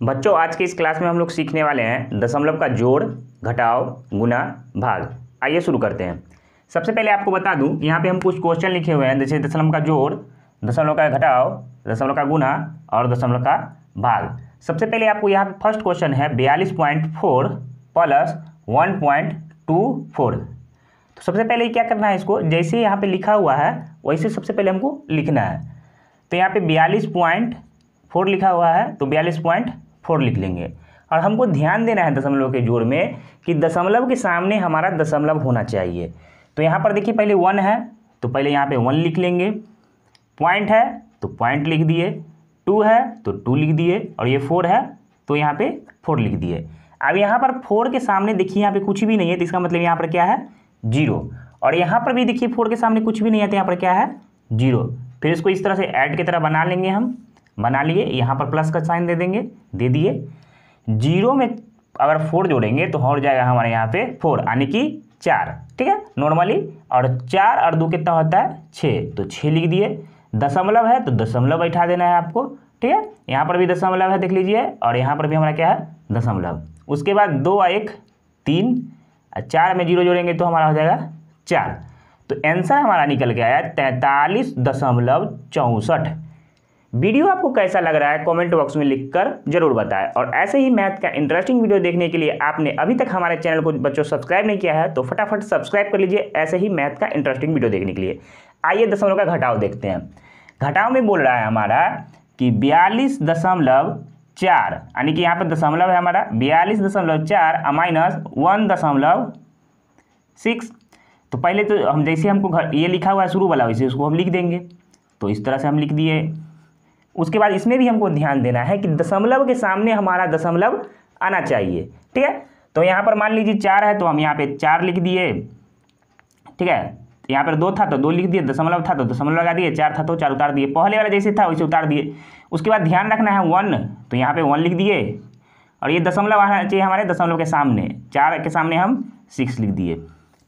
बच्चों आज की इस क्लास में हम लोग सीखने वाले हैं दशमलव का जोड़, घटाव, गुना, भाग। आइए शुरू करते हैं। सबसे पहले आपको बता दूं, यहाँ पे हम कुछ क्वेश्चन लिखे हुए हैं, जैसे दशमलव का जोड़, दशमलव का घटाव, दशमलव का गुना और दशमलव का भाग। सबसे पहले आपको यहाँ पे फर्स्ट क्वेश्चन है 42.4 प्लस 1.24। तो सबसे पहले क्या करना है, इसको जैसे यहाँ पे लिखा हुआ है वैसे सबसे पहले हमको लिखना है। तो यहाँ पे 42.4 लिखा हुआ है तो 42.4 लिख लेंगे। और हमको ध्यान देना है दशमलव के जोड़ में कि दशमलव के सामने हमारा दशमलव होना चाहिए। तो यहाँ पर देखिए पहले 1 है तो पहले यहाँ पे 1 लिख लेंगे, पॉइंट है तो पॉइंट लिख दिए, 2 है तो 2 लिख दिए और ये 4 है तो यहाँ पे 4 लिख दिए। अब यहाँ पर 4 के सामने देखिए यहाँ पे कुछ भी नहीं है तो इसका मतलब यहाँ पर क्या है 0। और यहाँ पर भी देखिए 4 के सामने कुछ भी नहीं है तो यहाँ पर क्या है 0। फिर इसको इस तरह से ऐड की तरह बना लेंगे, हम बना लिए, यहाँ पर प्लस का साइन दे देंगे, दे दिए। 0 में अगर 4 जोड़ेंगे तो हो जाएगा हमारे यहाँ पे 4 यानी कि 4, ठीक है नॉर्मली। और 4 और 2 कितना होता है 6, तो 6 लिख दिए। दशमलव है तो दशमलव बैठा देना है आपको, ठीक है। यहाँ पर भी दशमलव है देख लीजिए और यहाँ पर भी हमारा क्या है दशमलव। उसके बाद 2 और 1 3, 4 में 0 जोड़ेंगे तो हमारा हो जाएगा 4। तो आंसर हमारा निकल के आया 43.64। वीडियो आपको कैसा लग रहा है कमेंट बॉक्स में लिखकर जरूर बताएं। और ऐसे ही मैथ का इंटरेस्टिंग वीडियो देखने के लिए आपने अभी तक हमारे चैनल को बच्चों सब्सक्राइब नहीं किया है तो फटाफट सब्सक्राइब कर लीजिए ऐसे ही मैथ का इंटरेस्टिंग वीडियो देखने के लिए। आइए दशमलव का घटाव देखते हैं। घटाव में बोल रहा है हमारा कि 42.4 यानी कि यहाँ पर दशमलव है हमारा 42.4 माइनस 1.6। तो पहले तो हम जैसे हमको ये लिखा हुआ है शुरू वाला वैसे उसको हम लिख देंगे, तो इस तरह से हम लिख दिए। उसके बाद इसमें भी हमको ध्यान देना है कि दशमलव के सामने हमारा दशमलव आना चाहिए, ठीक है। तो यहाँ पर मान लीजिए 4 है तो हम यहाँ पे 4 लिख दिए, ठीक है। यहाँ पर 2 था तो 2 लिख दिए, दशमलव था तो दशमलव लगा दिए, 4 था तो 4 उतार दिए, पहले वाला जैसे था वैसे उतार दिए। उसके बाद ध्यान रखना है 1 तो यहाँ पे 1 लिख दिए और ये दशमलव आना चाहिए हमारे दशमलव के सामने, 4 के सामने हम 6 लिख दिए,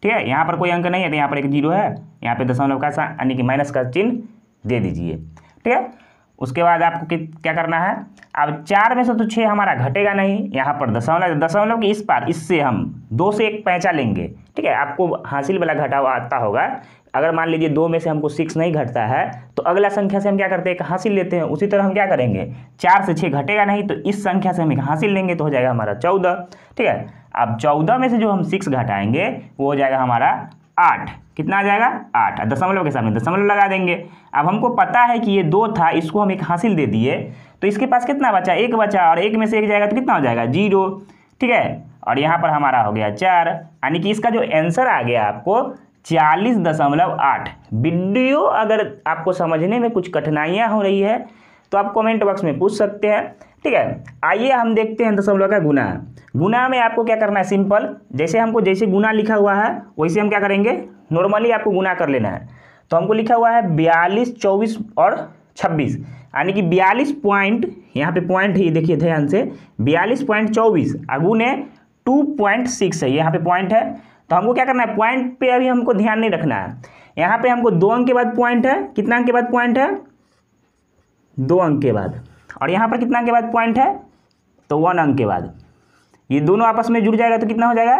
ठीक है। यहाँ पर कोई अंक नहीं है तो यहाँ पर एक 0 है, यहाँ पे दशमलव का यानी कि माइनस का चिन्ह दे दीजिए, ठीक है। उसके बाद आपको क्या करना है, अब 4 में से तो 6 हमारा घटेगा नहीं, यहाँ पर दशमलव के इस पार इससे हम 2 से 1 पैंचा लेंगे, ठीक है। आपको हासिल वाला घटाव आता होगा। अगर मान लीजिए 2 में से हमको 6 नहीं घटता है तो अगला संख्या से हम क्या करते हैं एक हासिल लेते हैं। उसी तरह हम क्या करेंगे 4 से 6 घटेगा नहीं तो इस संख्या से हम एक हासिल लेंगे तो हो जाएगा हमारा 14, ठीक है। अब 14 में से जो हम 6 घटाएंगे वो हो जाएगा हमारा 8। कितना आ जाएगा 8, दशमलव के सामने दशमलव लगा देंगे। अब हमको पता है कि ये 2 था, इसको हम एक हासिल दे दिए तो इसके पास कितना बचा 1 बचा और 1 में से 1 जाएगा तो कितना हो जाएगा 0, ठीक है। और यहाँ पर हमारा हो गया 4 यानी कि इसका जो आंसर आ गया आपको 40.8। वीडियो अगर आपको समझने में कुछ कठिनाइयाँ हो रही है तो आप कमेंट बॉक्स में पूछ सकते हैं, ठीक है। आइए हम देखते हैं दशमलव का गुना। गुना में आपको क्या करना है सिंपल, जैसे हमको जैसे गुना लिखा हुआ है वैसे हम क्या करेंगे नॉर्मली आपको गुना कर लेना है। तो हमको लिखा हुआ है 42, 24 और 26 यानी कि 42 पॉइंट, यहाँ पे पॉइंट ही देखिए ध्यान से 42.24 गुने 2.6 है, यहाँ पे पॉइंट है। तो हमको क्या करना है पॉइंट पे अभी हमको ध्यान नहीं रखना है। यहाँ पे हमको 2 अंक के बाद पॉइंट है, कितना अंक के बाद पॉइंट है 2 अंक के बाद, और यहाँ पर कितना अंक के बाद पॉइंट है तो 1 अंक के बाद। ये दोनों आपस में जुड़ जाएगा तो कितना हो जाएगा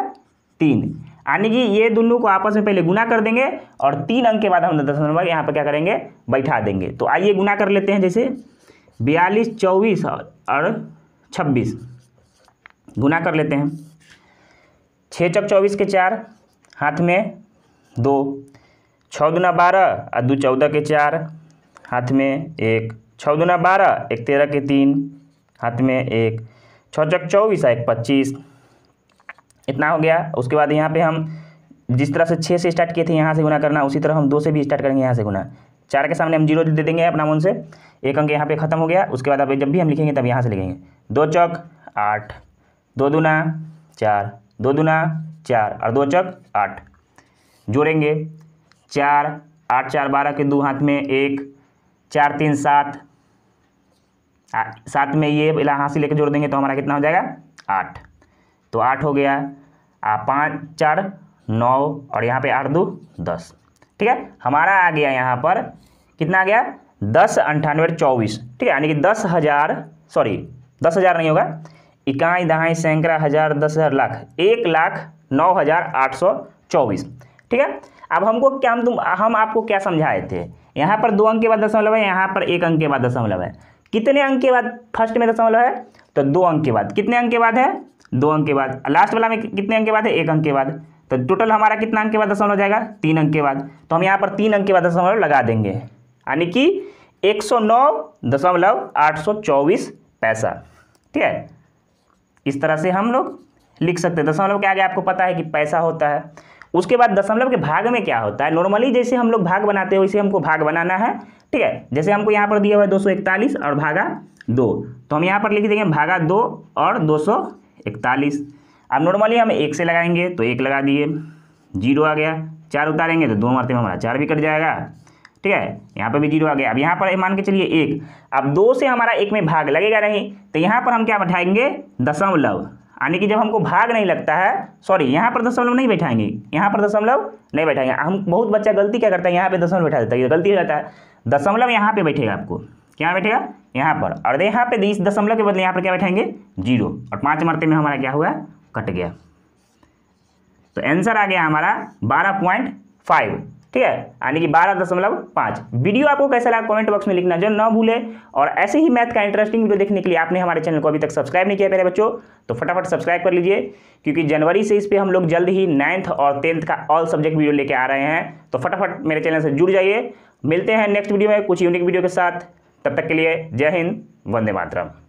3 यानी कि ये दोनों को आपस में पहले गुना कर देंगे और 3 अंक के बाद हम दशमलव यहाँ पर क्या करेंगे बैठा देंगे। तो आइए गुना कर लेते हैं, जैसे 42, 24 और 26 गुना कर लेते हैं। 6 चौक 24 के 4 हाथ में 2, 6 दूना 12 और 2 14 के 4 हाथ में 1, 6 दूना 12 1 13 के 3 हाथ में 1, 6 चौक 24 1 25 इतना हो गया। उसके बाद यहाँ पे हम जिस तरह से 6 से स्टार्ट किए थे यहाँ से गुना करना, उसी तरह हम 2 से भी स्टार्ट करेंगे यहाँ से गुना। 4 के सामने हम 0 दे देंगे अपना मन से, 1 अंक यहाँ पे खत्म हो गया। उसके बाद अब जब भी हम लिखेंगे तब यहाँ से लिखेंगे 2 चौक 8, 2 दूना 4, 2 दूना 4 और 2 चौक 8 जोड़ेंगे 4, 8 4 12 के 2 हाथ में 1, 4 3 7, 7 में ये यहाँ से लेकर जोड़ देंगे तो हमारा कितना हो जाएगा 8। तो 8 हो गया, 5 4 9 और यहाँ पे 8 2 10, ठीक है। हमारा आ गया यहाँ पर कितना आ गया 10 98 24, ठीक है। यानी कि 10,000 सॉरी 10,000 नहीं होगा, इकाई दहाई सैकड़ा हज़ार 10,000 लाख, 1,09,824। ठीक है। अब हमको क्या हम आपको क्या समझाए थे, यहाँ पर 2 अंक के बाद दशमलव है, यहाँ पर 1 अंक के बाद दशमलव है। कितने अंक के बाद फर्स्ट में दशमलव है, तो 2 अंक के बाद। कितने अंक के बाद है, 2 अंक के बाद। लास्ट वाला में कितने अंक के बाद है, 1 अंक के बाद। तो टोटल हमारा कितना अंक के बाद दशमलव हो जाएगा, 3 अंक के बाद। तो हम यहाँ पर 3 अंक के बाद दशमलव लगा देंगे, यानी कि 109,824 पैसा। ठीक है, इस तरह से हम लोग लिख सकते हैं। दशमलव के आगे आपको पता है कि पैसा होता है। उसके बाद दशमलव के भाग में क्या होता है, नॉर्मली जैसे हम लोग भाग बनाते हैं वैसे हमको भाग बनाना है। ठीक है, जैसे हमको यहाँ पर दिया हुआ है 241 और भागा 2, तो हम यहाँ पर लिख देंगे भागा 2 और 241। अब नॉर्मली हम 1 से लगाएंगे, तो 1 लगा दिए, 0 आ गया। 4 उतारेंगे तो 2 मारते में हमारा 4 भी कट जाएगा। ठीक है, यहाँ पर भी 0 आ गया। अब यहाँ पर मान के चलिए 1, अब 2 से हमारा 1 में भाग लगेगा नहीं, तो यहाँ पर हम क्या बैठाएंगे, दशमलव। यानी कि जब हमको भाग नहीं लगता है, सॉरी यहाँ पर दशमलव नहीं बैठाएंगे, यहाँ पर दशमलव नहीं बैठाएंगे। हम बहुत बच्चा गलती क्या करता है, यहाँ पे दशमलव बैठा देता है, ये गलती हो जाता है। दशमलव यहाँ पे बैठेगा, आपको क्या बैठेगा, यहाँ पर। और यहाँ पे इस दशमलव के बदले यहाँ पर क्या बैठाएंगे, 0, और 5 मरते में हमारा क्या हुआ, कट गया। तो आंसर आ गया हमारा 12.5। ठीक है, यानी कि 12.5। वीडियो आपको कैसा लगा कमेंट बॉक्स में लिखना जो ना भूले। और ऐसे ही मैथ का इंटरेस्टिंग वीडियो देखने के लिए आपने हमारे चैनल को अभी तक सब्सक्राइब नहीं किया मेरे बच्चों, तो फटाफट सब्सक्राइब कर लीजिए, क्योंकि जनवरी से इस पर हम लोग जल्द ही 9th और 10th का ऑल सब्जेक्ट वीडियो लेके आ रहे हैं। तो फटाफट मेरे चैनल से जुड़ जाइए। मिलते हैं नेक्स्ट वीडियो में कुछ यूनिक वीडियो के साथ। तब तक के लिए जय हिंद, वंदे मातरम।